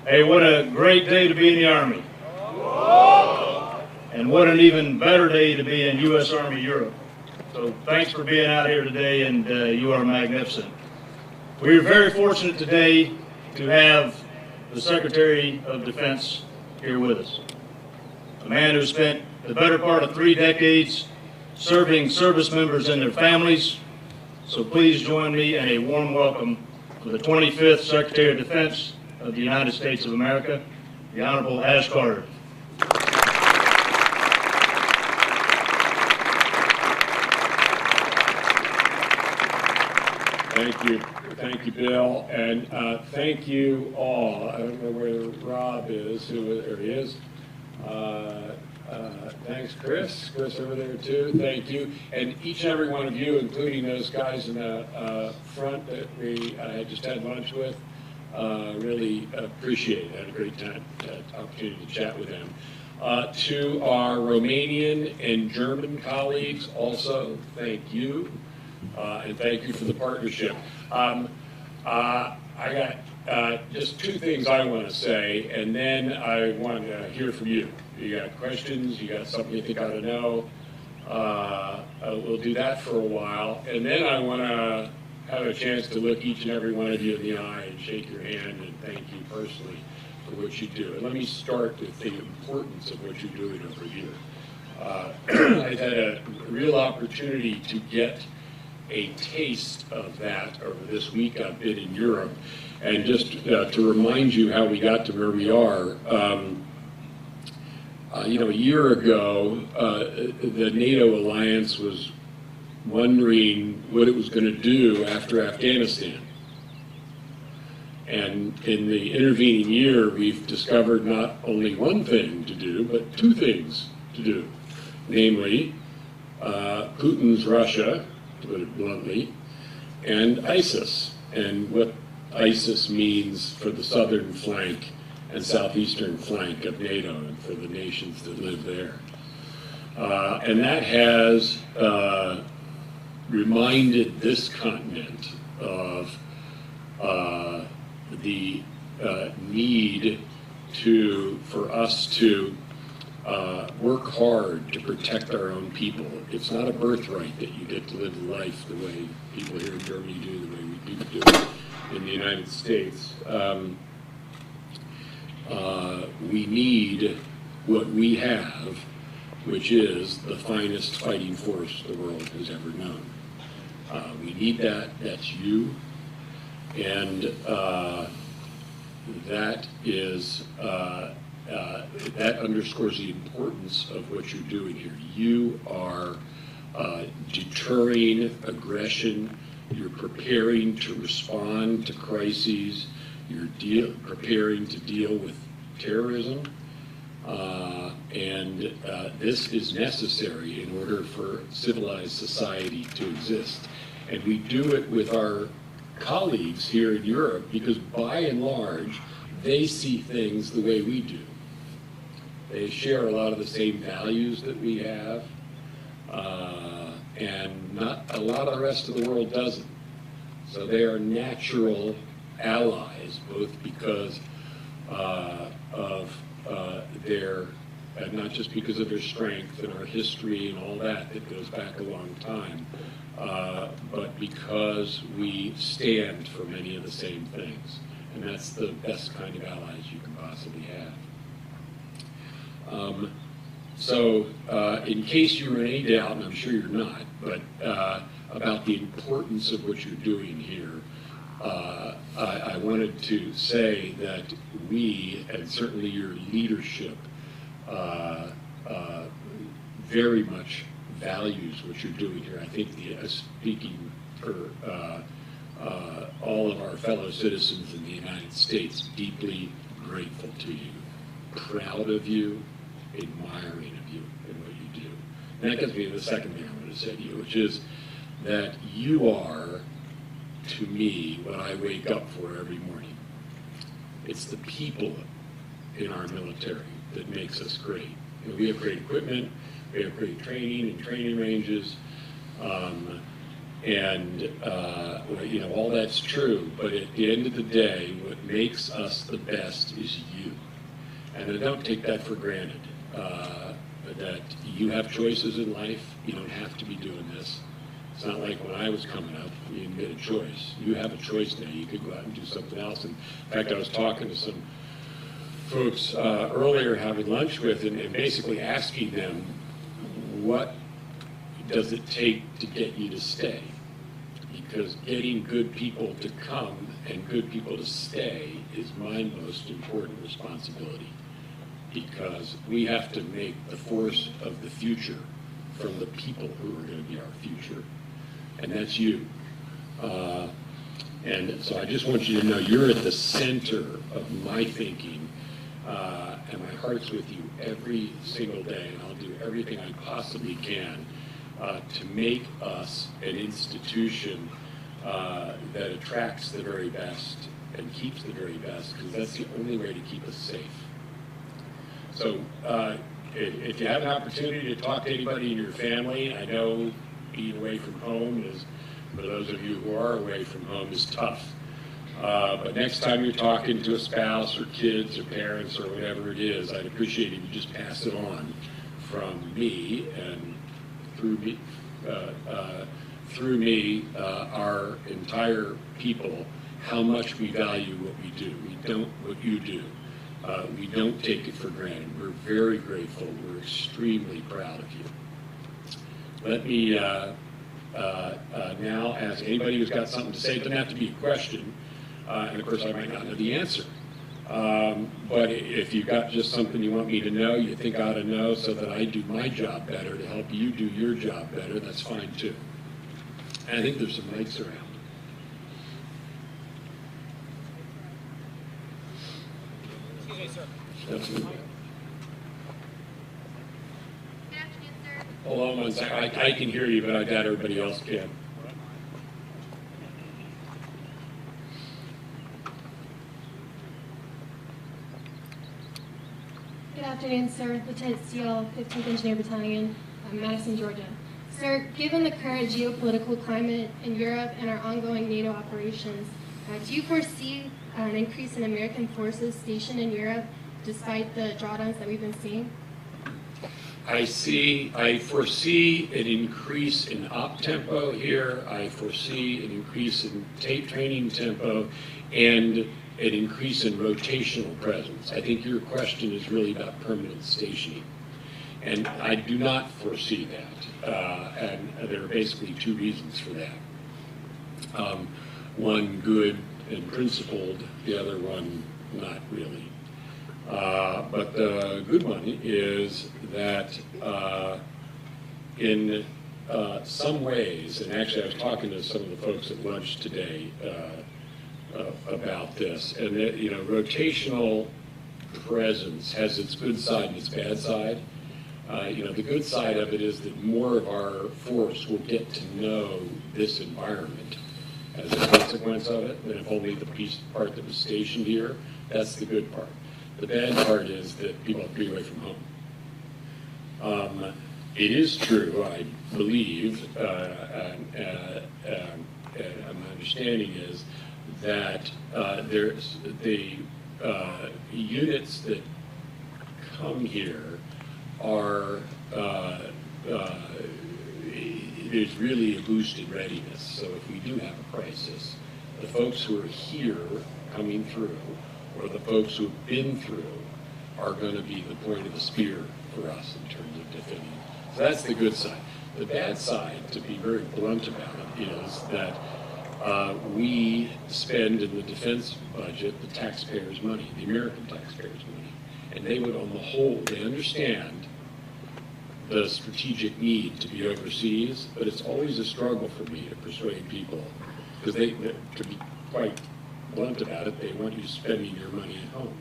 Hey, what a great day to be in the Army. And what an even better day to be in U.S. Army Europe. So thanks for being out here today, and you are magnificent. We are very fortunate today to have the Secretary of Defense here with us. A man who spent the better part of 3 decades serving service members and their families. So please join me in a warm welcome for the 25th Secretary of Defense of the United States of America, the Honorable Ash Carter. Thank you, Bill, and thank you all. I don't know where Rob is, there he is. Thanks, Chris over there too, thank you. And each and every one of you, including those guys in the front that I just had lunch with, really appreciate it. Had a great time, opportunity to chat with them. To our Romanian and German colleagues also, thank you. And thank you for the partnership. I got just 2 things I want to say, and then I want to hear from you. You got questions? You got something you think I ought to know? We'll do that for a while, and then I want to have a chance to look each and every one of you in the eye and shake your hand and thank you personally for what you do. And let me start with the importance of what you're doing over here. I've had a real opportunity to get a taste of that over this week I've been in Europe. And just to remind you how we got to where we are, a year ago, the NATO alliance was wondering what it was going to do after Afghanistan. And in the intervening year, we've discovered not only one thing to do, but 2 things to do. Namely, Putin's Russia, to put it bluntly, and ISIS, and what ISIS means for the southern flank and southeastern flank of NATO and for the nations that live there. And that has reminded this continent of the need for us to work hard to protect our own people. It's not a birthright that you get to live life the way people here in Germany do, the way we do in the United States. We need what we have, which is the finest fighting force the world has ever known. We need that. That's you. And that is that underscores the importance of what you're doing here. You are deterring aggression. You're preparing to respond to crises. You're preparing to deal with terrorism. And this is necessary in order for civilized society to exist. And we do it with our colleagues here in Europe because by and large, they see things the way we do. They share a lot of the same values that we have, and not a lot of the rest of the world doesn't. So they are natural allies, both because of their, not just because of their strength and our history and all that goes back a long time, but because we stand for many of the same things. And that's the best kind of allies you can possibly have. So in case you were in any doubt, and I'm sure you're not, but about the importance of what you're doing here, I wanted to say that we, and certainly your leadership, very much values what you're doing here. I think speaking for all of our fellow citizens in the United States, deeply grateful to you, proud of you, admiring of you and what you do. And that gets me to the second thing I want to say to you, which is that you are, to me, what I wake up for every morning. It's the people in our military that makes us great. You know, we have great equipment, we have great training and training ranges, And, you know, all that's true, but at the end of the day, what makes us the best is you. And I don't take that for granted, that you have choices in life. You don't have to be doing this. It's not like when I was coming up, you didn't get a choice. You have a choice now. You could go out and do something else. And in fact, I was talking to some folks earlier, having lunch with, and basically asking them, what does it take to get you to stay? Because getting good people to come and good people to stay is my most important responsibility. Because we have to make the force of the future from the people who are going to be our future. And that's you. And so I just want you to know you're at the center of my thinking, and my heart's with you every single day, and I'll do everything I possibly can to make us an institution that attracts the very best and keeps the very best, because that's the only way to keep us safe. So if you have an opportunity to talk to anybody in your family, I know being away from home is, for those of you who are away from home, is tough. But next time you're talking to a spouse or kids or parents or whatever it is, I'd appreciate if you just pass it on from me and through me, our entire people, how much we value what we do. What you do. We don't take it for granted. We're very grateful. We're extremely proud of you. Let me now ask anybody who's got something to say. It doesn't have to be a question, and of course I might not know the answer. But if you've got just something you want me to know, you think I ought to know so that I do my job better to help you do your job better, that's fine too. And I think there's some mics around. Excuse me, sir. Absolutely. Good afternoon, sir. Hold on one second. I can hear you, but I doubt everybody else can. Good afternoon, sir. Lieutenant Steele, 15th Engineer Battalion, Madison, Georgia. Sir, given the current geopolitical climate in Europe and our ongoing NATO operations, do you foresee an increase in American forces stationed in Europe despite the drawdowns that we've been seeing? I foresee an increase in op tempo here. I foresee an increase in tape training tempo and an increase in rotational presence. I think your question is really about permanent stationing. And I do not foresee that. And there are basically two reasons for that. One good and principled, the other one not really. But the good one is that in some ways, and actually I was talking to some of the folks at lunch today about this, and that, you know, rotational presence has its good side and its bad side. You know, the good side of it is that more of our force will get to know this environment as a consequence of it than if only the part that was stationed here. That's the good part. The bad part is that people have to be away from home. It is true, I believe, and my understanding is that there's the units that come here are there's really a boosted readiness. So if we do have a crisis, the folks who are here coming through, or the folks who have been through, are going to be the point of the spear for us in terms of defending. So that's the good side. The bad side, to be very blunt about it, is that we spend in the defense budget the taxpayers' money, the American taxpayers' money. And they would, on the whole, they understand the strategic need to be overseas, but it's always a struggle for me to persuade people, because they, to be quite blunt about it, they want you spending your money at home,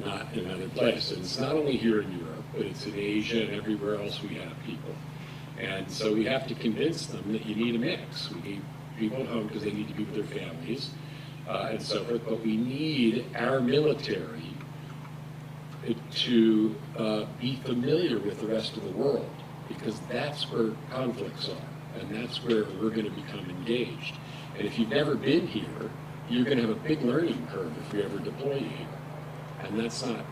not in another place. And it's not only here in Europe, but it's in Asia and everywhere else we have people. And so we have to convince them that you need a mix. We need people at home because they need to be with their families and so forth, but we need our military to be familiar with the rest of the world, because that's where conflicts are. and that's where we're going to become engaged. And if you've never been here, you're going to have a big learning curve if we ever deploy you here. And that's not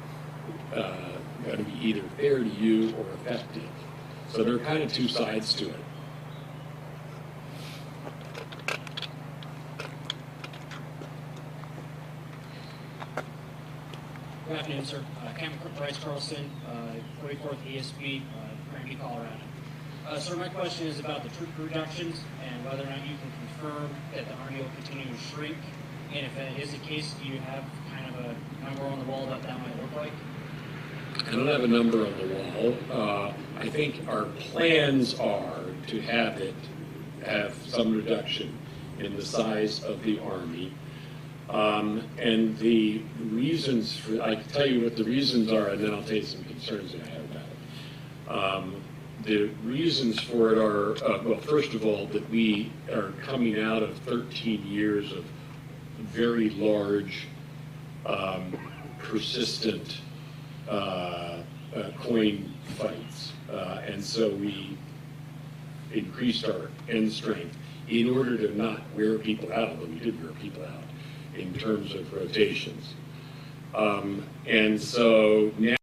going to be either fair to you or effective. So there are kind of two sides to it. Good afternoon, sir. Cameron Bryce Carlson, 44th ESB, Granby, Colorado. Sir, my question is about the troop reductions and whether or not you can confirm that the Army will continue to shrink. And if that is the case, do you have kind of a number on the wall that that might look like? I don't have a number on the wall. I think our plans are to have some reduction in the size of the Army. And the reasons for, I can tell you what the reasons are, and then I'll tell you some concerns that I have about it. The reasons for it are, well, first of all, that we are coming out of 13 years of very large, persistent coin fights. And so we increased our end strength in order to not wear people out, although we did wear people out in terms of rotations. And so now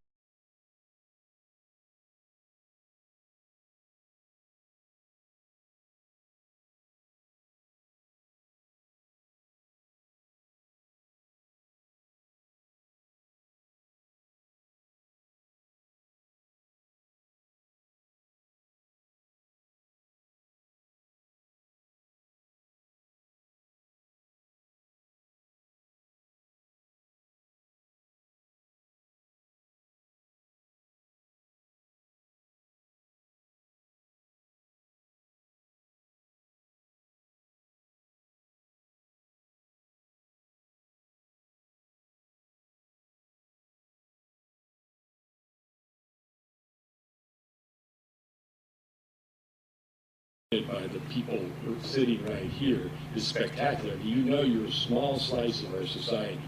by the people sitting right here is spectacular. You know you're a small slice of our society.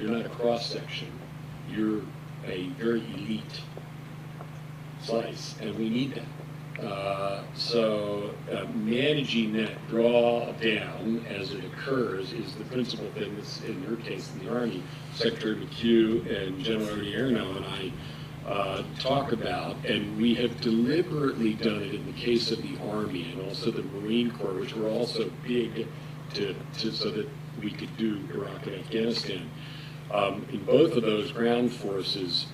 You're not a cross-section. You're a very elite slice, and we need that. So managing that drawdown as it occurs is the principal thing that's, in your case, in the Army, Secretary McHugh and General Odierno and I talk about, and we have deliberately done it in the case of the Army and also the Marine Corps, which were also big so that we could do Iraq and Afghanistan. In both of those ground forces,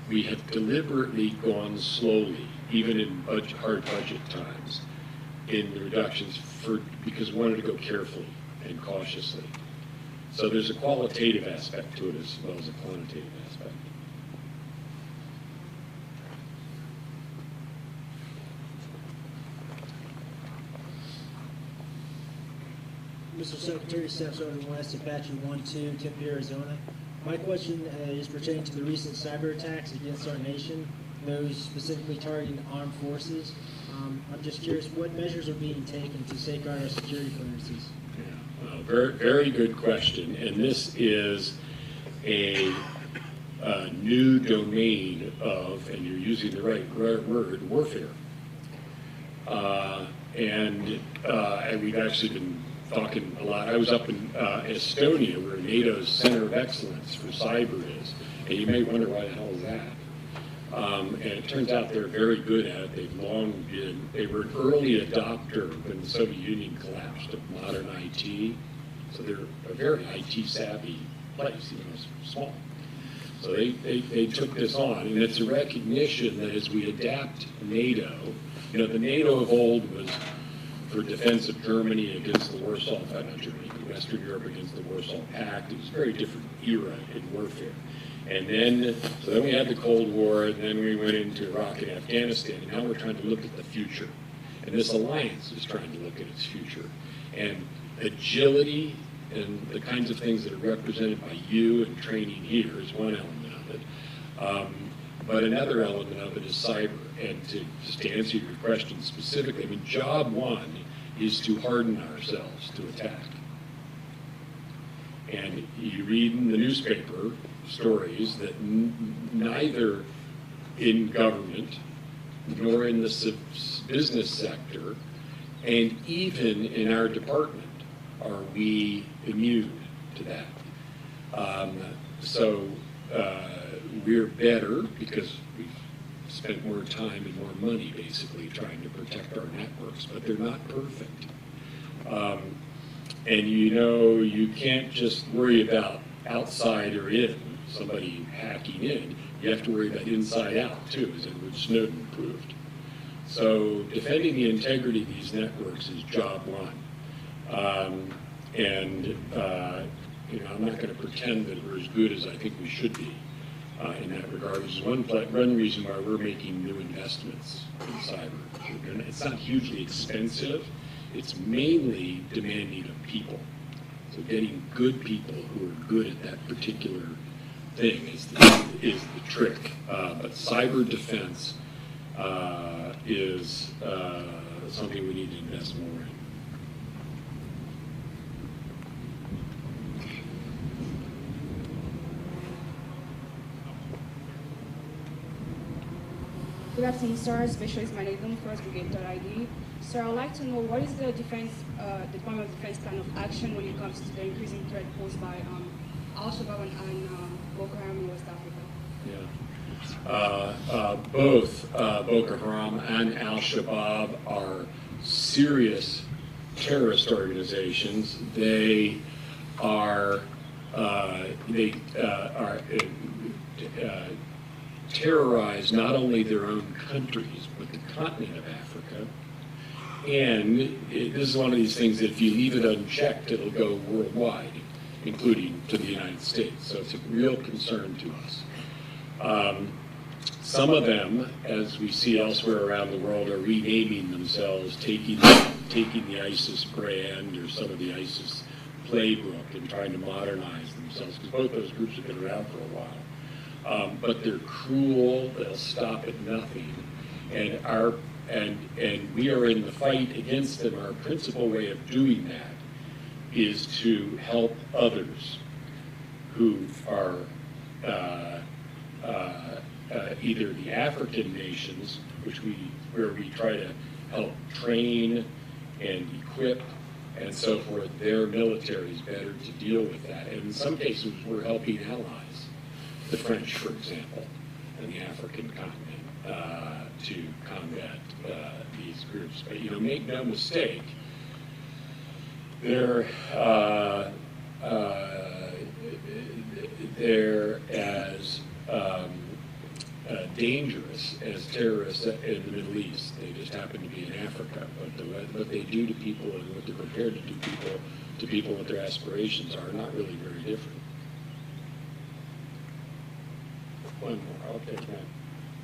we have deliberately gone slowly, even in hard budget times, in the reductions because we wanted to go carefully and cautiously. So there's a qualitative aspect to it as well as a quantitative aspect. Mr. Secretary, Staff Sergeant West, Apache 1-2, Tempe, Arizona. My question is pertaining to the recent cyber attacks against our nation, those specifically targeting armed forces. I'm just curious, what measures are being taken to safeguard our security clearances? Yeah, well, very, very good question. And this is a new domain of, and you're using the right word, warfare. And we've actually been talking a lot. I was up in Estonia, where NATO's Center of Excellence for Cyber is, and you may wonder why the hell is that. And it turns out they're very good at it. They've long been, they were an early adopter when the Soviet Union collapsed of modern IT. So they're a very IT savvy place, even though it's small. So they took this on, and it's a recognition that as we adapt NATO, you know, the NATO of old was for defense of Germany against the Warsaw, not Germany, Western Europe against the Warsaw Pact. It was a very different era in warfare. And then, so then we had the Cold War, and then we went into Iraq and Afghanistan, and now we're trying to look at the future. And this alliance is trying to look at its future. And agility and the kinds of things that are represented by you and training here is one element of it. But another element of it is cyber. And just to answer your question specifically, I mean, job one is to harden ourselves to attack. And you read in the newspaper stories that neither in government nor in the business sector, and even in our department are we immune to that. So we're better because we've spent more time and more money basically trying to protect our networks, but they're not perfect. And you can't just worry about outside or in, somebody hacking in. You have to worry about inside out too, as Edward Snowden proved. So defending the integrity of these networks is job one. I'm not going to pretend that we're as good as I think we should be in that regard. This is one reason why we're making new investments in cyber. It's not hugely expensive. It's mainly demanding of people. So getting good people who are good at that particular thing is the trick. But cyber defense is something we need to invest more in. Good afternoon, sir. Specialist Management, First Brigade.id. Sir, I would like to know what is the Department of Defense plan of action when it comes to the increasing threat posed by Al-Shabaab and Boko Haram in West Africa? Yeah. Both Boko Haram and Al-Shabaab are serious terrorist organizations. They are terrorize not only their own countries, but the continent of Africa. And this is one of these things that if you leave it unchecked, it'll go worldwide, including to the United States. So it's a real concern to us. Some of them, as we see elsewhere around the world, are renaming themselves, taking the ISIS brand or some of the ISIS playbook and trying to modernize themselves, because both those groups have been around for a while. But they're cruel, they'll stop at nothing, and we are in the fight against them. Our principal way of doing that is to help others who are either the African nations, where we try to help train and equip and so forth, their militaries better to deal with that. And in some cases, we're helping allies, the French, for example, and the African continent, to combat these groups. But make no mistake, they're as dangerous as terrorists in the Middle East. They just happen to be in Africa. But what they do to people and what they're prepared to do to people what their aspirations are not really very different. One more. I'll take that.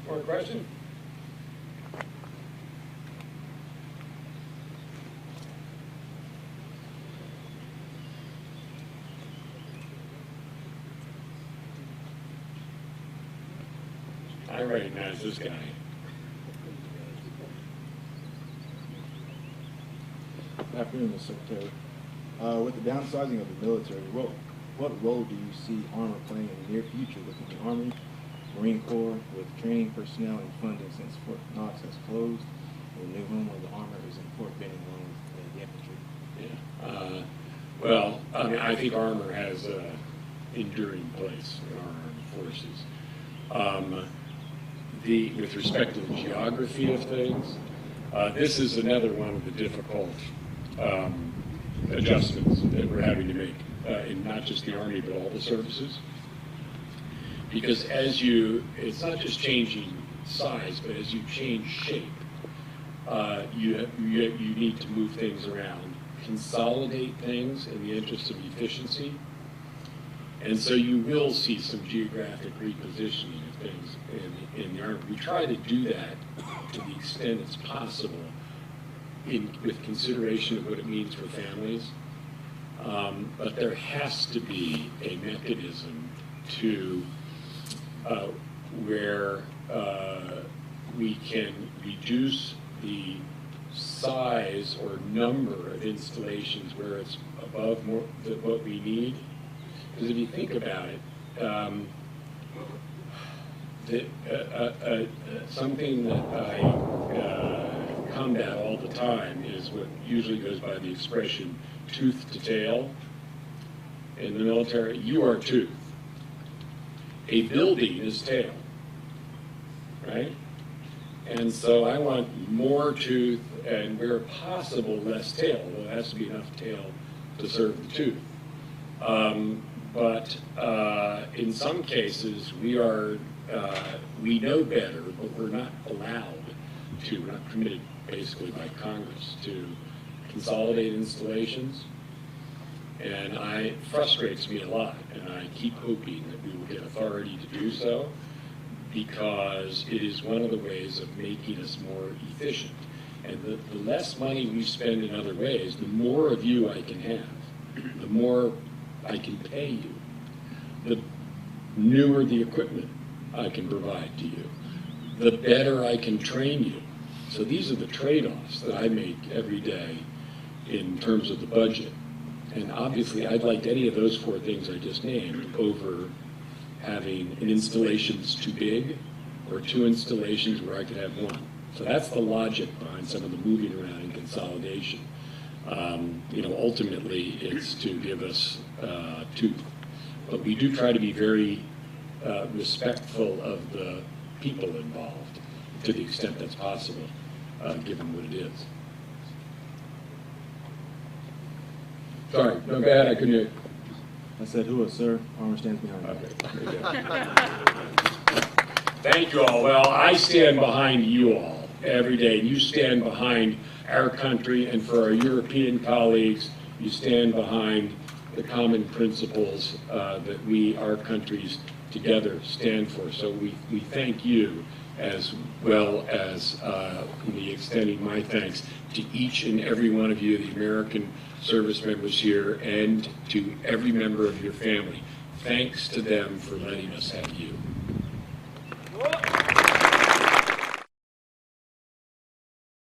More question? I recognize this guy. Good afternoon, Mr. Secretary. With the downsizing of the military, what role do you see Armor playing in the near future within the Army, Marine Corps, with training personnel and funding since Fort Knox has closed, and the new home of the Armor is in Fort Benning along with the infantry? Yeah. Well, I think Armor has an enduring place in our armed forces. With respect to the geography of things, this is another one of the difficult adjustments that we're having to make in not just the Army, but all the services. Because it's not just changing size, but as you change shape, you need to move things around, consolidate things in the interest of efficiency. And so you will see some geographic repositioning of things in the Army. We try to do that to the extent it's possible with consideration of what it means for families. But there has to be a mechanism to where we can reduce the size or number of installations where it's above what we need. Because if you think about it, Something that I combat all the time is what usually goes by the expression tooth to tail. In the military, you are tooth. A building is tail, right? And so I want more tooth and where possible less tail. Well, there has to be enough tail to serve the tooth. But in some cases, we know better, but we're not allowed to, we're not permitted basically by Congress to consolidate installations. And it frustrates me a lot, and I keep hoping that we will get authority to do so, because it is one of the ways of making us more efficient. And the less money we spend in other ways, the more of you I can have, the more I can pay you, the newer the equipment I can provide to you, the better I can train you. So these are the trade-offs that I make every day in terms of the budget. And obviously, I'd like any of those four things I just named over having an installation that's too big or two installations where I could have one. So that's the logic behind some of the moving around and consolidation. Ultimately, it's to give us tooth. But we do try to be very respectful of the people involved to the extent that's possible, given what it is. Sorry, no bad, I couldn't hear. I said, who is sir? Armor stands behind you. Okay. Very good. Thank you all. Well, I stand behind you all every day. You stand behind our country, and for our European colleagues, you stand behind the common principles that our countries together stand for. So we thank you, as well as me extending my thanks to each and every one of you, the American service members here, and to every member of your family. Thanks to them for letting us have you.